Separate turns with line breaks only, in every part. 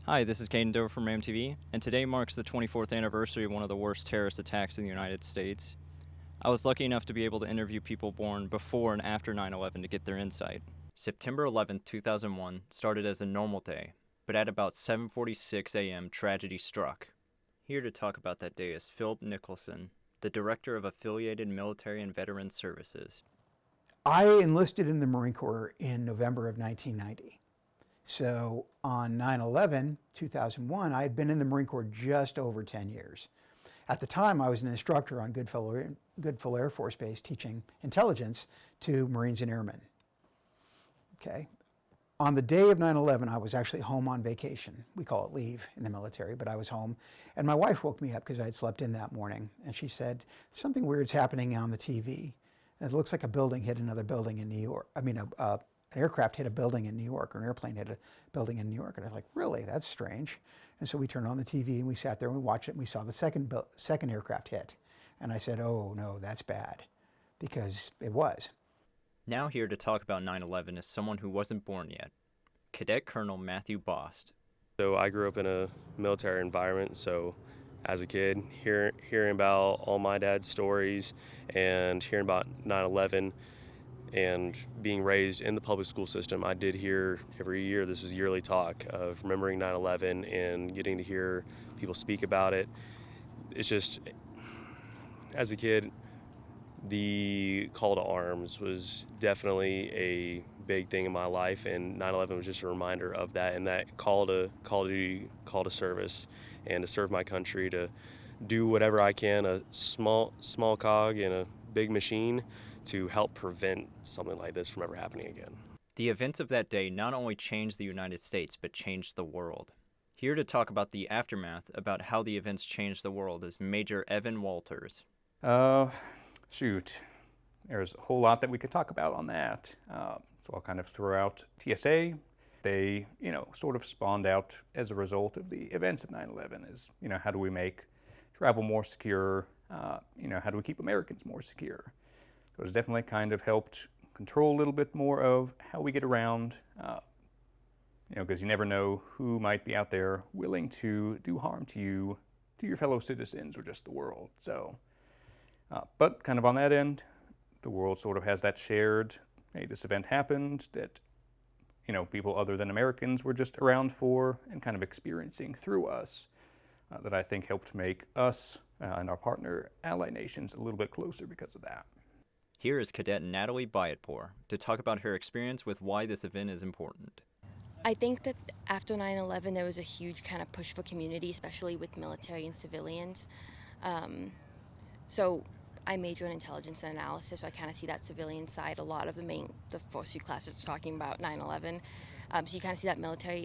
Hi, this is Caden Dover from TV, and today marks the 24th anniversary of one of the worst terrorist attacks in the United States. I was lucky enough to be able to interview people born before and after 9/11 to get their insight. September 11th, 2001 started as a normal day, but at about 7:46 a.m. tragedy struck. Here to talk about that day is Philip Nicholson, the Director of Affiliated Military and Veterans Services.
I enlisted in the Marine Corps in November of 1990. So on 9/11, 2001, I had been in the Marine Corps just over 10 years. At the time, I was an instructor on Goodfellow Air Force Base teaching intelligence to Marines and Airmen. Okay. On the day of 9/11, I was actually home on vacation. We call it leave in the military, but I was home. And my wife woke me up because I had slept in that morning. And she said, something weird's happening on the TV. And it looks like a building hit another building in New York. An aircraft hit a building in New York, or an airplane hit a building in New York. And I was like, really? That's strange. And so we turned on the TV and we sat there and we watched it and we saw the second aircraft hit. And I said, oh no, that's bad, because it was.
Now here to talk about 9/11 is someone who wasn't born yet, Cadet Colonel Matthew Bost.
So I grew up in a military environment, so as a kid, hearing about all my dad's stories and hearing about 9/11 and being raised in the public school system, I did hear every year, this was yearly talk of remembering 9/11 and getting to hear people speak about it. It's just, as a kid, the call to arms was definitely a big thing in my life, and 9/11 was just a reminder of that, and that call to duty, call to service, and to serve my country, to do whatever I can, a small cog in a big machine, to help prevent something like this from ever happening again.
The events of that day not only changed the United States, but changed the world. Here to talk about the aftermath, about how the events changed the world, is Major Evan Walters.
Shoot, there's a whole lot that we could talk about on that. So I'll kind of throw out TSA. They, sort of spawned out as a result of the events of 9/11. Is, how do we make travel more secure? How do we keep Americans more secure? So it's definitely kind of helped control a little bit more of how we get around, because you never know who might be out there willing to do harm to you, to your fellow citizens, or just the world. So, but kind of on that end, the world sort of has that shared, hey, this event happened, that, people other than Americans were just around for and kind of experiencing through us, that I think helped make us and our partner ally nations a little bit closer because of that.
Here is Cadet Natalie Bayatpour to talk about her experience with why this event is important.
I think that after 9/11, there was a huge kind of push for community, especially with military and civilians. So I major in intelligence and analysis, so I kind of see that civilian side. A lot of the first few classes are talking about 9/11. So you kind of see that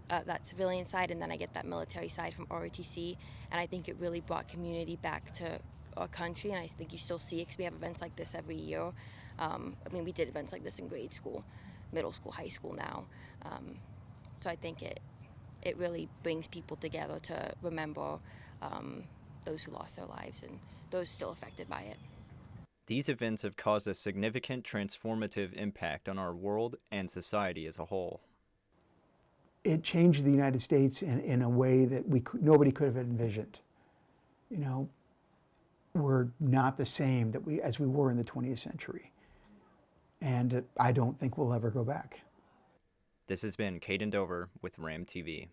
that civilian side, and then I get that military side from ROTC, and I think it really brought community back to our country, and I think you still see it because we have events like this every year. We did events like this in grade school, middle school, high school now. So I think it really brings people together to remember those who lost their lives and those still affected by it.
These events have caused a significant transformative impact on our world and society as a whole.
It changed the United States in a way that nobody could have envisioned. We're not the same as we were in the 20th century. And I don't think we'll ever go back.
This has been Caden Dover with TV.